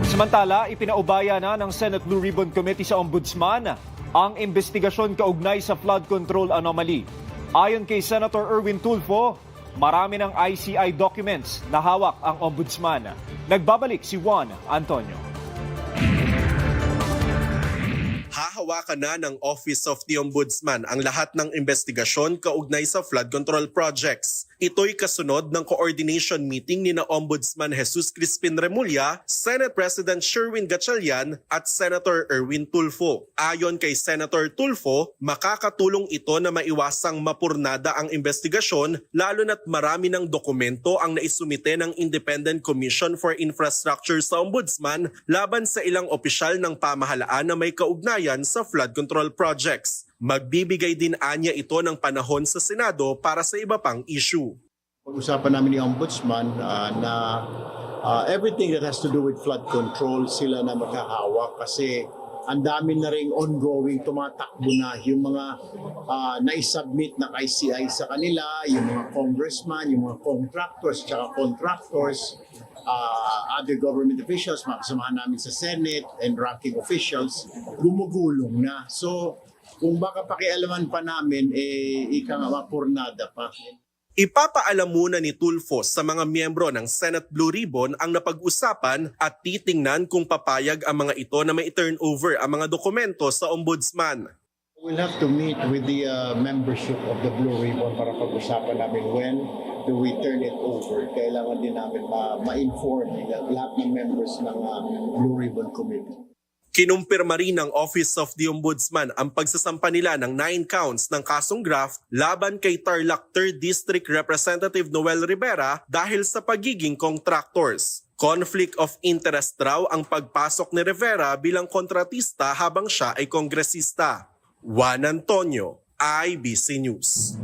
Samantala, ipinaubaya na ng Senate Blue Ribbon Committee sa Ombudsman ang investigasyon kaugnay sa flood control anomaly. Ayon kay Senator Erwin Tulfo, marami ng ICI documents na hawak ang Ombudsman. Nagbabalik si Juan Antonio. Hahawakan na ng Office of the Ombudsman ang lahat ng investigasyon kaugnay sa flood control projects. Ito'y kasunod ng coordination meeting ni na Ombudsman Jesus Crispin Remulla, Senate President Sherwin Gatchalian at Senator Erwin Tulfo. Ayon kay Senator Tulfo, makakatulong ito na maiwasang mapurnada ang investigasyon lalo na't marami ng dokumento ang naisumite ng Independent Commission for Infrastructure sa Ombudsman laban sa ilang opisyal ng pamahalaan na may kaugnayan sa flood control projects. Magbibigay din anya ito ng panahon sa Senado para sa iba pang issue. Pag-usapan namin ni Ombudsman na everything that has to do with flood control sila na makahawak kasi ang dami na ring ongoing tumatakbo na yung mga na-submit na ICI sa kanila, yung mga congressman, yung mga contractors, other government officials, mga kasamahan namin sa Senate and ranking officials, gumugulong na. So, kung baka pakialaman pa namin, ika nga mapurnada pa. Ipapaalam muna ni Tulfo sa mga miyembro ng Senate Blue Ribbon ang napag-usapan at titingnan kung papayag ang mga ito na may turn over ang mga dokumento sa Ombudsman. We'll have to meet with the membership of the Blue Ribbon para pag-usapan namin when do we turn it over. Kailangan din namin ma-inform lahat ng members ng Blue Ribbon Committee. Kinumpirma rin ng Office of the Ombudsman ang pagsasampa nila ng 9 counts ng kasong graft laban kay Tarlac 3rd District Representative Noel Rivera dahil sa pagiging contractors. Conflict of interest raw ang pagpasok ni Rivera bilang kontratista habang siya ay kongresista. Juan Antonio, IBC News.